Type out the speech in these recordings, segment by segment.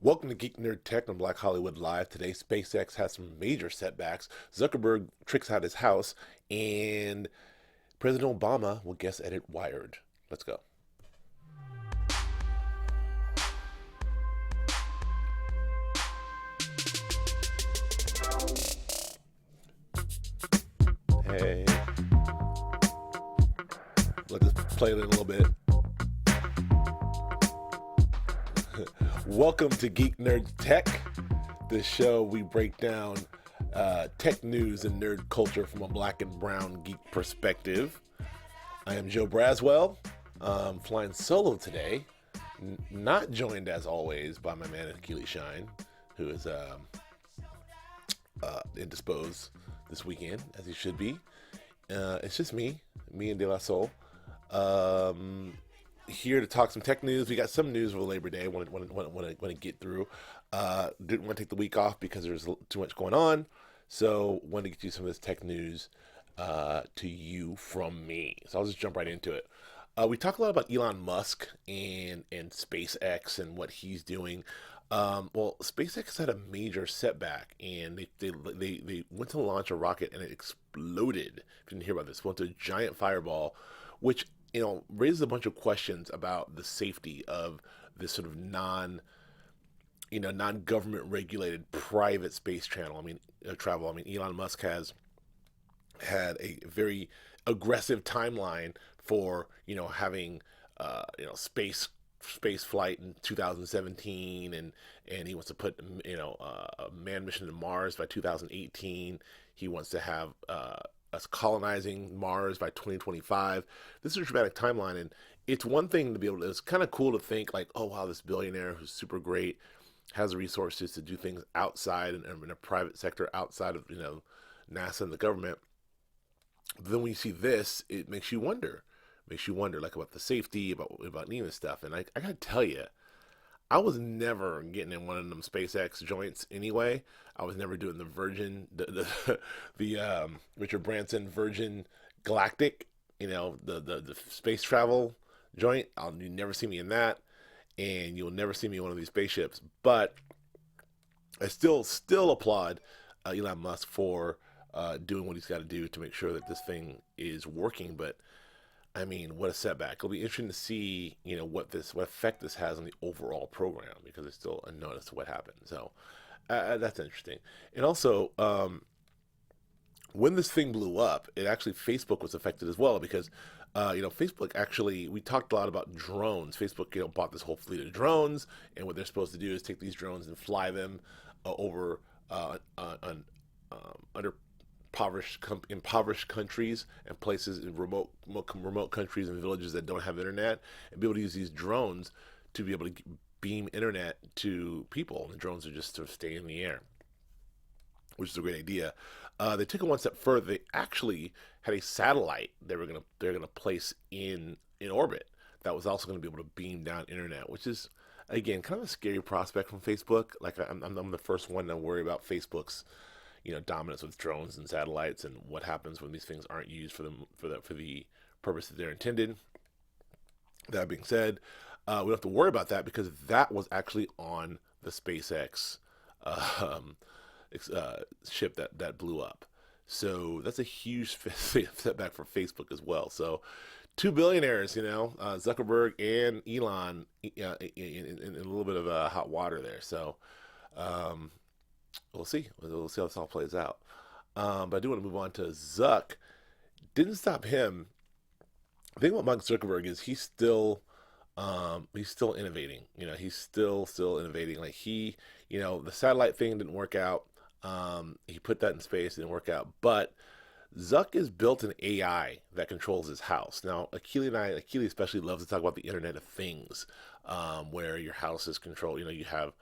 Welcome to Geek Nerd Tech on Black Hollywood Live. Today, SpaceX has some major setbacks. Zuckerberg tricks out his house, and President Obama will guest edit Wired. Let's go. Hey, let's play it in a little bit. Welcome to Geek Nerd Tech, the show we break down tech news and nerd culture from a black and brown geek perspective. I am Joe Braswell, flying solo today, not joined as always by my man Achilles Shine, who is indisposed this weekend, as he should be. It's just me and De La Soul. Here to talk some tech news. We got some news over Labor Day. Want to get through. Didn't want to take the week off because there's too much going on. So wanted to get you some of this tech news to you from me. So I'll just jump right into it. We talk a lot about Elon Musk and SpaceX and what he's doing. Well, SpaceX had a major setback, and they went to launch a rocket and it exploded. If you didn't hear about this, went to a giant fireball, which raises a bunch of questions about the safety of this sort of non-government regulated private space channel. Travel. Elon Musk has had a very aggressive timeline for having space flight in 2017, and he wants to put a manned mission to Mars by 2018. He wants to have us colonizing Mars by 2025. This is a dramatic timeline, and it's one thing to be able to, it's kind of cool to think like, oh wow, this billionaire who's super great has the resources to do things outside and in a private sector outside of NASA and the government. But then when you see this, it makes you wonder like about the safety, about needing this stuff. And I gotta tell you, I was never getting in one of them SpaceX joints anyway. I was never doing the Virgin, the Richard Branson Virgin Galactic, the space travel joint. You never see me in that, and you'll never see me in one of these spaceships. But I still applaud Elon Musk for doing what he's got to do to make sure that this thing is working. But what a setback. It'll be interesting to see, what effect this has on the overall program, because it's still unknown as to what happened. So that's interesting. And also, when this thing blew up, Facebook was affected as well, because Facebook actually, we talked a lot about drones. Facebook, bought this whole fleet of drones, and what they're supposed to do is take these drones and fly them over under impoverished countries and places in remote countries and villages that don't have internet, and be able to use these drones to be able to beam internet to people. And the drones are just sort of stay in the air, which is a great idea. They took it one step further. They actually had a satellite they're gonna place in orbit that was also going to be able to beam down internet, which is again kind of a scary prospect from Facebook. Like I'm the first one to worry about Facebook's dominance with drones and satellites, and what happens when these things aren't used for the purpose that they're intended. That being said, we don't have to worry about that because that was actually on the SpaceX ship that blew up. So that's a huge setback for Facebook as well. So two billionaires, Zuckerberg and Elon, in a little bit of hot water there. So we'll see. We'll see how this all plays out. But I do want to move on to Zuck. Didn't stop him. The thing about Mark Zuckerberg is he's still innovating. He's still innovating. Like the satellite thing didn't work out. He put that in space, it didn't work out. But Zuck has built an AI that controls his house. Now, Achilles especially loves to talk about the Internet of Things, where your house is controlled. You have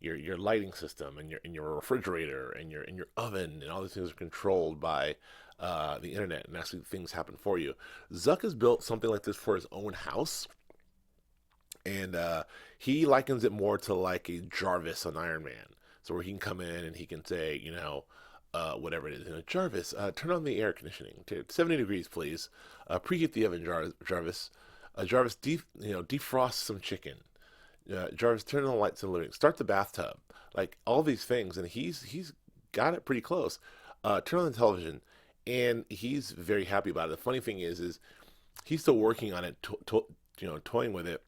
your lighting system and your refrigerator and your oven, and all these things are controlled by the internet, and actually things happen for you. Zuck has built something like this for his own house, and he likens it more to like a Jarvis on Iron Man. So where he can come in and he can say, whatever it is, Jarvis, turn on the air conditioning to 70 degrees, please. Preheat the oven, Jarvis. Jarvis, defrost some chicken. Jarvis, turn on the lights in the living room. Start the bathtub. Like all these things, and he's got it pretty close. Turn on the television, and he's very happy about it. The funny thing is he's still working on it, toying with it,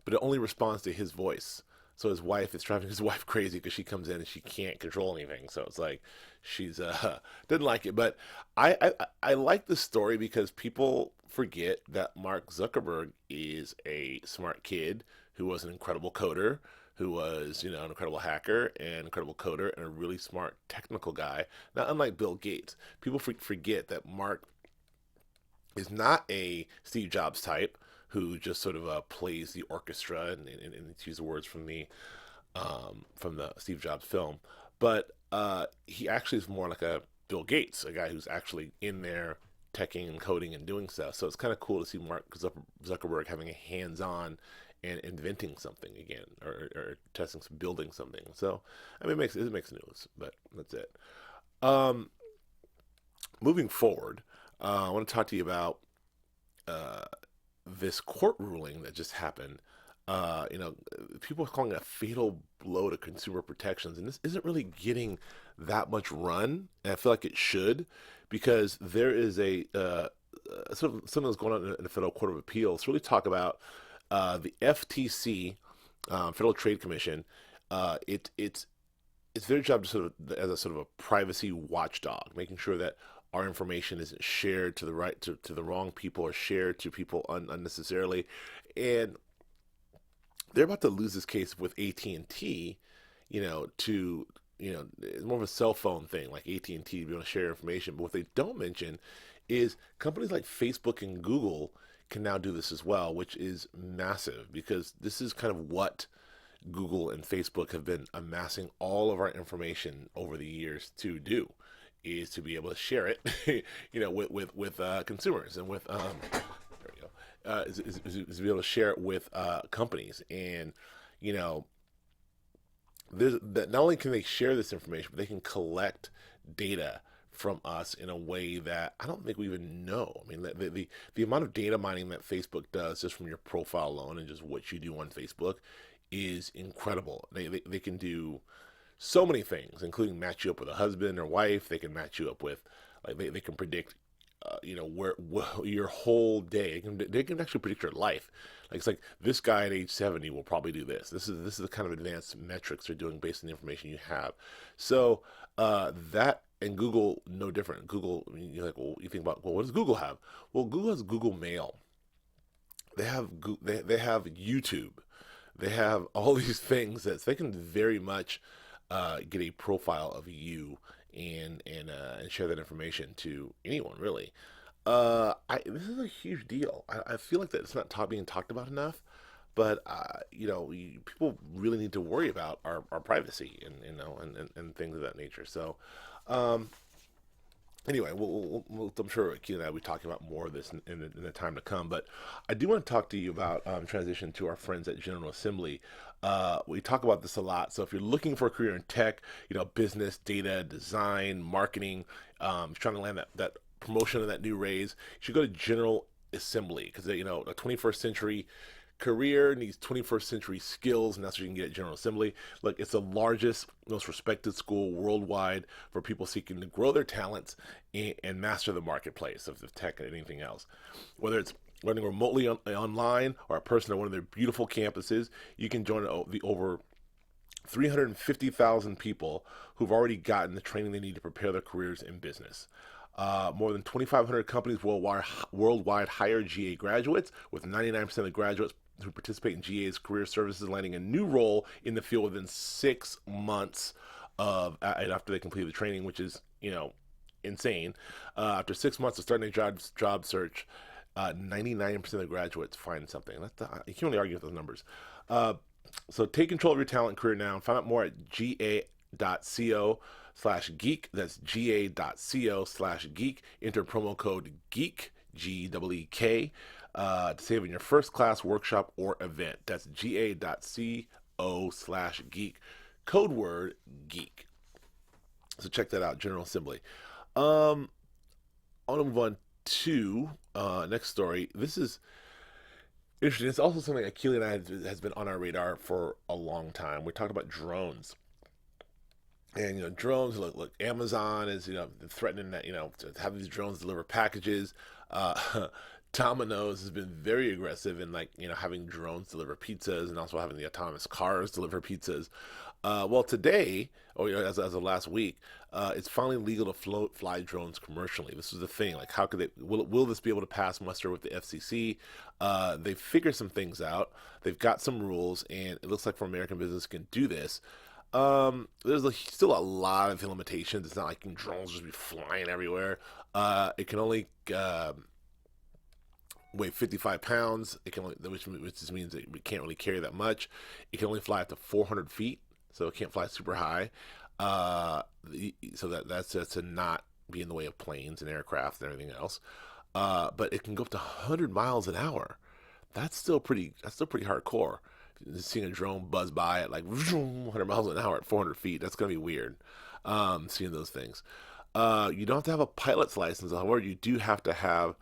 but it only responds to his voice. So his wife, it's driving his wife crazy because she comes in and she can't control anything. So it's like she's didn't like it. But I like the story because people forget that Mark Zuckerberg is a smart kid who was an incredible coder, who was an incredible hacker and incredible coder and a really smart technical guy. Not unlike Bill Gates. People forget that Mark is not a Steve Jobs type who just sort of plays the orchestra and to use the words from the Steve Jobs film, but he actually is more like a Bill Gates, a guy who's actually in there teching and coding and doing stuff. So it's kind of cool to see Mark Zuckerberg having a hands-on and inventing something again, or testing, building something. So I mean, it makes news, but that's it. Um, Moving forward, I want to talk to you about uh, this court ruling that just happened. People are calling it a fatal blow to consumer protections, and this isn't really getting that much run. And I feel like it should, because there is a sort of something that's going on in the Federal Court of Appeals. Really talk about the FTC, Federal Trade Commission. It's their job to sort of as a sort of a privacy watchdog, making sure that our information isn't shared to the right to the wrong people or shared to people unnecessarily. And they're about to lose this case with AT&T, to it's more of a cell phone thing, like AT&T to be able to share information. But what they don't mention is companies like Facebook and Google can now do this as well, which is massive because this is kind of what Google and Facebook have been amassing all of our information over the years to do, is to be able to share it, with consumers and with there we go, is to be able to share it with companies, and you know there's that not only can they share this information, but they can collect data from us in a way that I don't think we even know. I mean, the amount of data mining that Facebook does just from your profile alone and just what you do on Facebook is incredible. They can do so many things, including match you up with a husband or wife. They can match you up with, like, they can predict, where your whole day. They can actually predict your life. Like, it's like this guy at age 70 will probably do this. This is the kind of advanced metrics they're doing based on the information you have. So that and Google no different. Google, I mean, you're like, well, you think about, well, what does Google have? Well, Google has Google Mail. They have YouTube. They have all these things that they can very much get a profile of you and share that information to anyone really. This is a huge deal. I feel like that it's not being talked about enough, but people really need to worry about our privacy and things of that nature. So, um, anyway, I'm sure Keith and I will be talking about more of this in the time to come. But I do want to talk to you about transition to our friends at General Assembly. We talk about this a lot. So if you're looking for a career in tech, business, data, design, marketing, trying to land that promotion of that new raise, you should go to General Assembly because a 21st century career needs 21st century skills, and that's what you can get at General Assembly. Look, it's the largest, most respected school worldwide for people seeking to grow their talents and master the marketplace of tech and anything else. Whether it's learning remotely online or a person at one of their beautiful campuses, you can join the over 350,000 people who've already gotten the training they need to prepare their careers in business. More than 2,500 companies worldwide hire GA graduates, with 99% of graduates who participate in GA's career services landing a new role in the field within 6 months after they complete the training, which is insane. After 6 months of starting a job search, 99% of graduates find something. You can't really argue with those numbers. So take control of your talent career now and find out more at ga.co/geek. That's ga.co/geek. Enter promo code GEEK, GEEK, to save on your first class workshop or event. That's ga.co/geek. Code word GEEK. So check that out, General Assembly. I want to move on to next story. This is Interesting. It's also something that Keely and I has been on our radar for a long time. We talked about drones, and drones. Look, Amazon is threatening that to have these drones deliver packages. Domino's has been very aggressive in like having drones deliver pizzas and also having the autonomous cars deliver pizzas. Well, today, or as of last week, it's finally legal to fly drones commercially. This is the thing. Like, how could they? Will this be able to pass muster with the FCC? They figured some things out. They've got some rules, and it looks like for American business can do this. There's still a lot of limitations. It's not like drones just be flying everywhere. It can only weigh 55 pounds. It can only, which just means that we can't really carry that much. It can only fly up to 400 feet, so it can't fly super high. So that's just to not be in the way of planes and aircraft and everything else. But it can go up to 100 miles an hour. That's still pretty. That's still pretty hardcore. Just seeing a drone buzz by at like 100 miles an hour at 400 feet, that's gonna be weird. Seeing those things. You don't have to have a pilot's license. However, you do have to have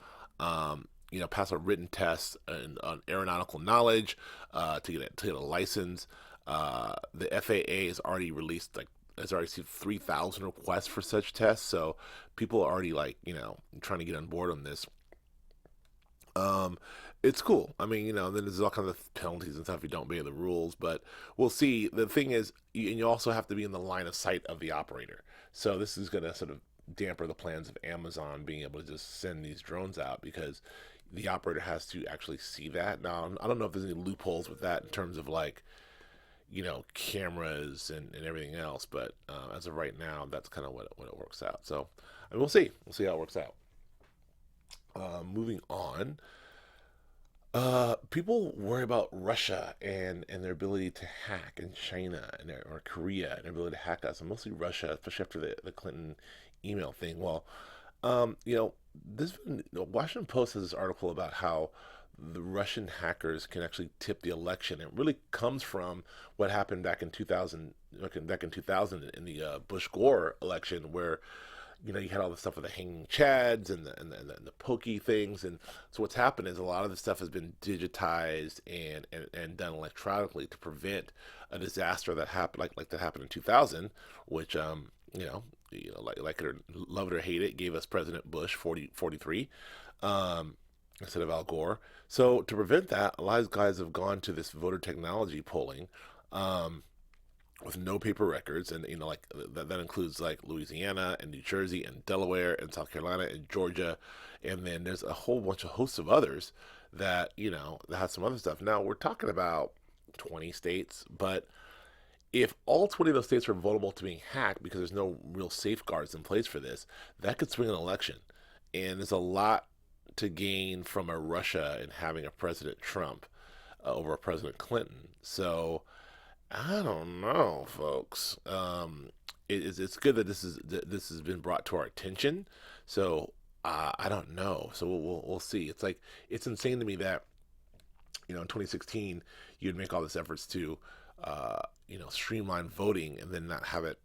pass a written test on aeronautical knowledge to get a license. The FAA has already released has already received 3,000 requests for such tests, so people are already trying to get on board on this. Um, it's cool. I mean, then there's all kinds of penalties and stuff if you don't obey the rules, but we'll see. The thing is, and you also have to be in the line of sight of the operator. So this is going to sort of damper the plans of Amazon being able to just send these drones out because the operator has to actually see that. Now, I don't know if there's any loopholes with that in terms of cameras and everything else, but as of right now, that's kind of what it works out. So, and we'll see. We'll see how it works out. Moving on. People worry about Russia and their ability to hack, and China or Korea and their ability to hack us, and mostly Russia, especially after the Clinton email thing. Well, this Washington Post has this article about how the Russian hackers can actually tip the election. It really comes from what happened back in 2000, back in 2000 in the Bush Gore election, where you had all the stuff with the hanging chads and the pokey things, and so what's happened is a lot of the stuff has been digitized and done electronically to prevent a disaster that happened like that happened in 2000, which like it or love it or hate it, gave us President Bush 43 instead of Al Gore. So to prevent that, a lot of guys have gone to this voter technology polling. With no paper records, and that includes like Louisiana and New Jersey and Delaware and South Carolina and Georgia, and then there's a whole bunch of hosts of others that that has some other stuff. Now we're talking about 20 states, but if all 20 of those states are vulnerable to being hacked because there's no real safeguards in place for this, that could swing an election, and there's a lot to gain from a Russia and having a President Trump over a President Clinton. So I don't know, folks. It's good that this has been brought to our attention. So I don't know. So we'll see. It's insane to me that in 2016 you'd make all these efforts to streamline voting and then not have it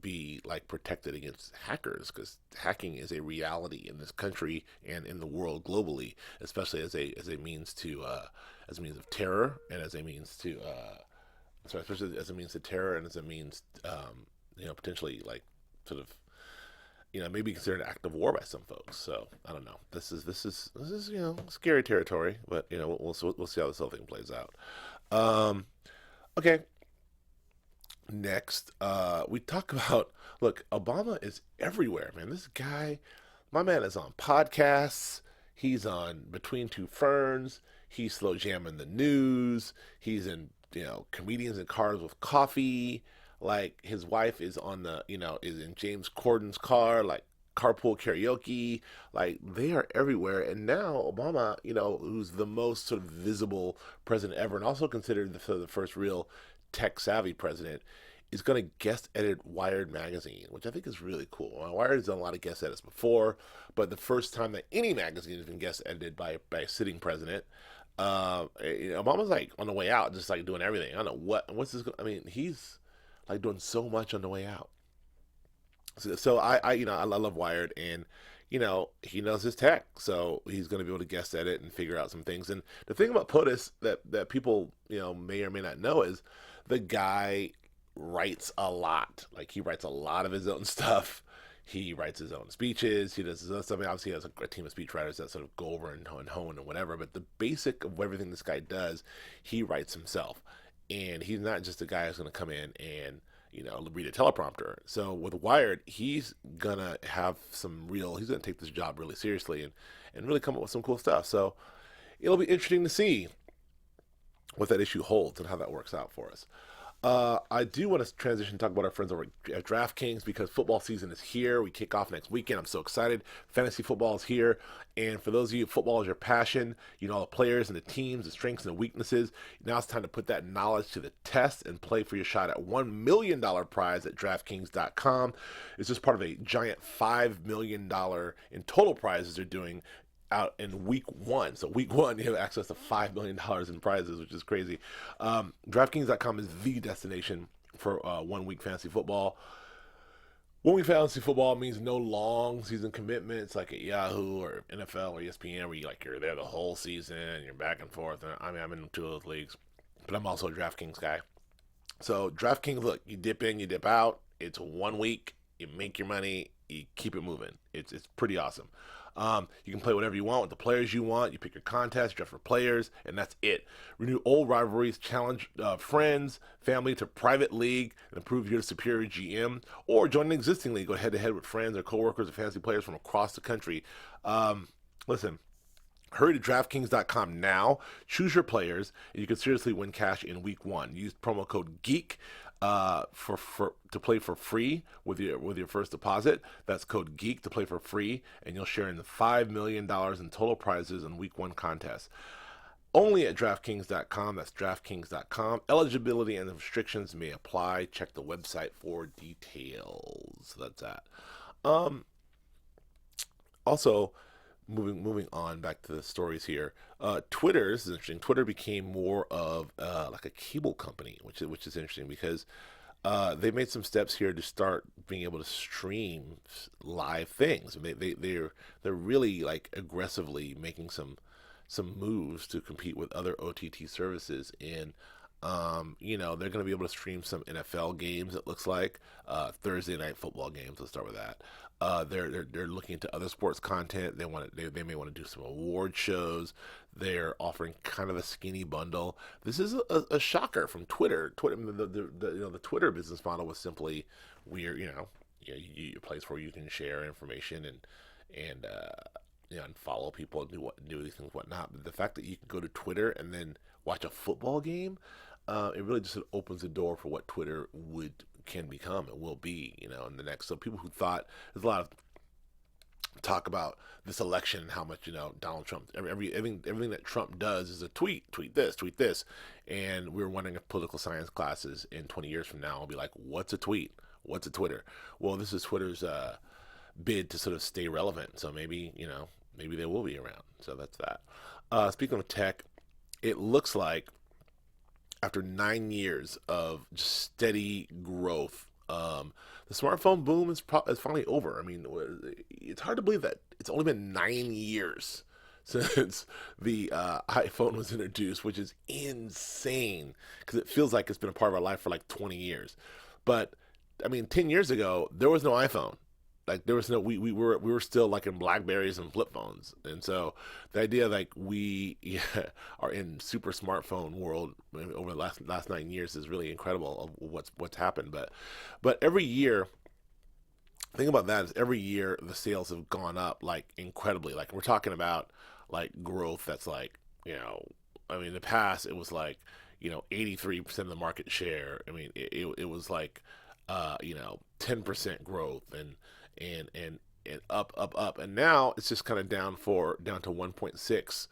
be like protected against hackers, because hacking is a reality in this country and in the world globally, especially as a means to as a means of terror and as a means to especially as a means to terror and as a means, potentially like sort of, maybe considered an act of war by some folks. So I don't know. This is scary territory, but we'll see how this whole thing plays out. Okay. Next, we talk about look. Obama is everywhere, man. This guy, my man, is on podcasts. He's on Between Two Ferns. He's slow jamming the news. He's in comedians in cars with coffee. Like his wife is on is in James Corden's car, like carpool karaoke. Like they are everywhere. And now Obama, who's the most sort of visible president ever, and also considered the first real tech savvy president, is going to guest edit Wired magazine, which I think is really cool. Wired has done a lot of guest edits before, but the first time that any magazine has been guest edited by a sitting president. Obama's like on the way out, just like doing everything. I don't know what's this. I mean, he's like doing so much on the way out. So I love Wired, and he knows his tech, so he's going to be able to guess at it and figure out some things. And the thing about POTUS that people may or may not know is the guy writes a lot. Like he writes a lot of his own stuff. He writes his own speeches. He does his own stuff. Obviously, he has a team of speechwriters that sort of go over and hone and whatever. But the basic of everything this guy does, he writes himself. And he's not just a guy who's going to come in and read a teleprompter. So with Wired, he's gonna have he's gonna take this job really seriously and really come up with some cool stuff. So it'll be interesting to see what that issue holds and how that works out for us. I do want to transition and talk about our friends over at DraftKings because football season is here. We kick off next weekend. I'm so excited. Fantasy football is here. And for those of you, football is your passion. You know all the players and the teams, the strengths and the weaknesses. Now it's time to put that knowledge to the test and play for your shot at $1 million prize at DraftKings.com. It's just part of a giant $5 million in total prizes they're doing out in week one. So week one, you have access to $5 million in prizes, which is crazy. DraftKings.com is the destination for 1 week fantasy football. 1 week fantasy football means no long season commitments like at Yahoo or NFL or ESPN where you're there the whole season and you're back and forth. And I'm in 2 of those leagues, but I'm also a DraftKings guy. So DraftKings, look, you dip in, you dip out. It's 1 week. You make your money. You keep it moving. It's pretty awesome. You can play whatever you want with the players you want. You pick your contest, draft for players, and that's it. Renew old rivalries, challenge friends, family to private league, and improve your superior GM. Or join an existing league. Go head-to-head with friends or coworkers or fantasy players from across the country. Listen, hurry to DraftKings.com now. Choose your players, and you can seriously win cash in week one. Use promo code GEEK to play for free with your first deposit. That's code GEEK to play for free, and you'll share in the $5 million in total prizes in week one contest. Only at DraftKings.com. That's DraftKings.com. Eligibility and restrictions may apply. Check the website for details. That's that. Also, moving on back to the stories here. Twitter, this is interesting. Twitter became more of like a cable company, which is interesting because they made some steps here to start being able to stream live things. They're really like aggressively making some moves to compete with other OTT services in. They're going to be able to stream some NFL games. It looks like Thursday night football games. Let's start with that. They're looking into other sports content. They may want to do some award shows. They're offering kind of a skinny bundle. This is a shocker from Twitter. The Twitter business model was simply a place where you can share information and follow people and do these things, whatnot. But the fact that you can go to Twitter and then watch a football game, it really just opens the door for what Twitter can become and will be, in the next. So people who thought there's a lot of talk about this election and how much Donald Trump, everything that Trump does is a tweet this, and we were wondering if political science classes in 20 years from now will be like, what's a tweet? What's a Twitter? Well, this is Twitter's bid to sort of stay relevant. So maybe they will be around. So that's that. Speaking of tech, it looks like after 9 years of just steady growth, the smartphone boom is finally over. I mean, it's hard to believe that it's only been 9 years since the iPhone was introduced, which is insane because it feels like it's been a part of our life for like 20 years. But I mean, 10 years ago, there was no iPhone. Like there was no, we were still like in Blackberries and flip phones, and so the idea like we are in super smartphone world over the last 9 years is really incredible of what's happened. But every year, the thing about that is every year the sales have gone up like incredibly. Like we're talking about like growth that's like I mean in the past it was like 83% of the market share. I mean it was like 10% growth and up, and now it's just kind of down to 1.6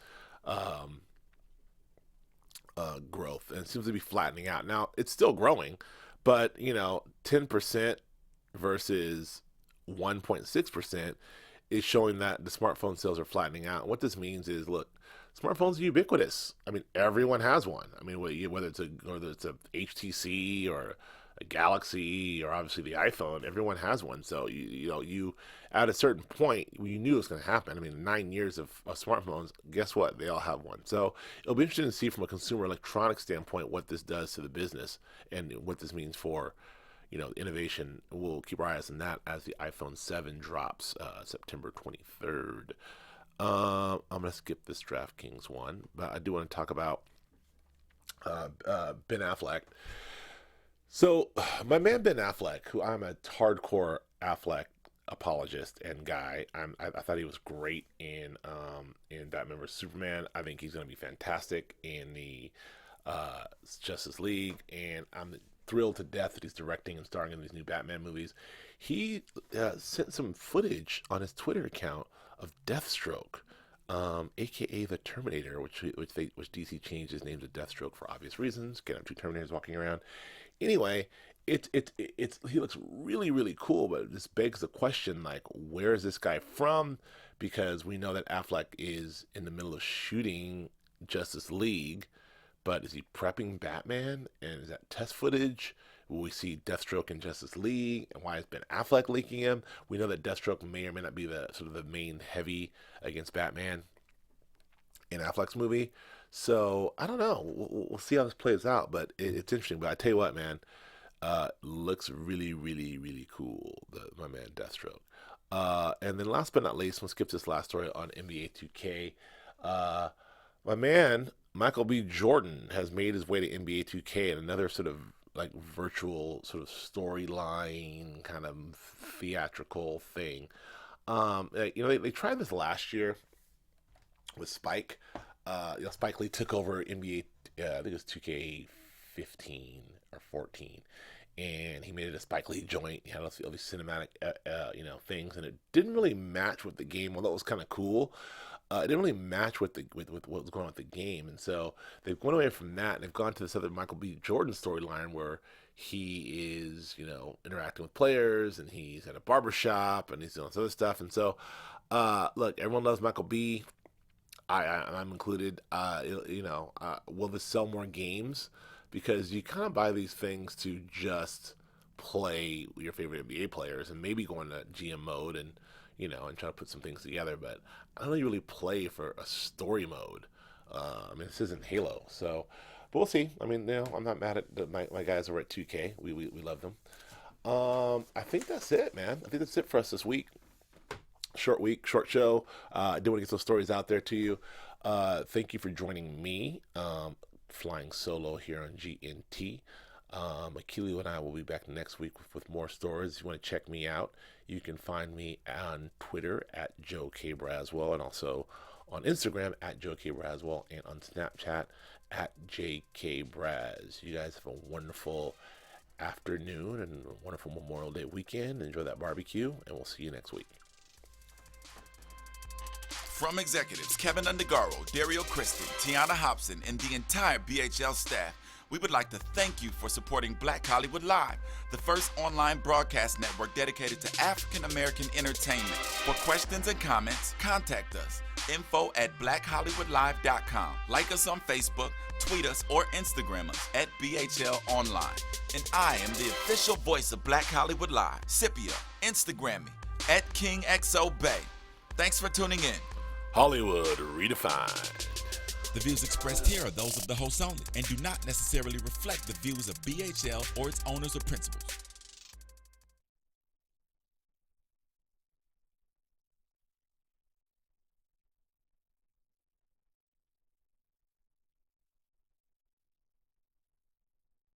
growth, and it seems to be flattening out. Now it's still growing, but 10% versus 1.6% is showing that the smartphone sales are flattening out. What this means is, look, smartphones are ubiquitous. I mean, everyone has one. I mean, whether it's a HTC or a Galaxy or obviously the iPhone. Everyone has one. So you at a certain point you knew it was going to happen. I mean, 9 years of smartphones. Guess what? They all have one. So it'll be interesting to see from a consumer electronics standpoint what this does to the business and what this means for innovation. We'll keep our eyes on that as the iPhone 7 drops September 23rd. I'm gonna skip this DraftKings one, but I do want to talk about Ben Affleck. So my man Ben Affleck, who I'm a hardcore Affleck apologist and guy, I thought he was great in Batman vs Superman. I think he's gonna be fantastic in the Justice League, and I'm thrilled to death that he's directing and starring in these new Batman movies. He sent some footage on his Twitter account of Deathstroke, aka the Terminator, which DC changed his name to Deathstroke for obvious reasons. Can't have two Terminators walking around. Anyway, it's he looks really, really cool, but this begs the question, like, where is this guy from? Because we know that Affleck is in the middle of shooting Justice League, but is he prepping Batman? And is that test footage? Will we see Deathstroke in Justice League? And why has Ben Affleck leaking him? We know that Deathstroke may or may not be the sort of the main heavy against Batman in Affleck's movie. So I don't know. We'll see how this plays out, but it's interesting. But I tell you what, man, looks really, really, really cool. My man Deathstroke. And then last but not least, we'll skip this last story on NBA 2K. My man Michael B. Jordan has made his way to NBA 2K in another sort of like virtual sort of storyline kind of theatrical thing. They tried this last year with Spike. Spike Lee took over NBA, I think it was 2K15 or 14, and he made it a Spike Lee joint. He had all these cinematic, things, and it didn't really match with the game, although it was kind of cool. It didn't really match with what was going on with the game, and so they've gone away from that, and they've gone to this other Michael B. Jordan storyline where he is, interacting with players, and he's at a barbershop, and he's doing this other stuff, and so, look, everyone loves Michael B. I'm included. Will this sell more games? Because you kind of buy these things to just play your favorite NBA players, and maybe go into GM mode and try to put some things together, but I don't really play for a story mode. This isn't Halo, so, but we'll see. I'm not mad at my guys over at 2K. We love them. I think that's it, man. I think that's it for us this week. Short week, short show. I do want to get those stories out there to you. Thank you for joining me, flying solo here on GNT. Akilio and I will be back next week with more stories. If you want to check me out, you can find me on Twitter at Joe K. Braswell, and also on Instagram at Joe K. Braswell, and on Snapchat at JK Braz. You guys have a wonderful afternoon and a wonderful Memorial Day weekend. Enjoy that barbecue, and we'll see you next week. From executives Keven Undergaro, Dario Kristen, Tiana Hobson, and the entire BHL staff, we would like to thank you for supporting Black Hollywood Live, the first online broadcast network dedicated to African American entertainment. For questions and comments, contact us. info@blackhollywoodlive.com. Like us on Facebook, tweet us, or Instagram us at BHL Online. And I am the official voice of Black Hollywood Live. Scipio, Instagram me at KingXOBay. Thanks for tuning in. Hollywood Redefined. The views expressed here are those of the hosts only and do not necessarily reflect the views of BHL or its owners or principals.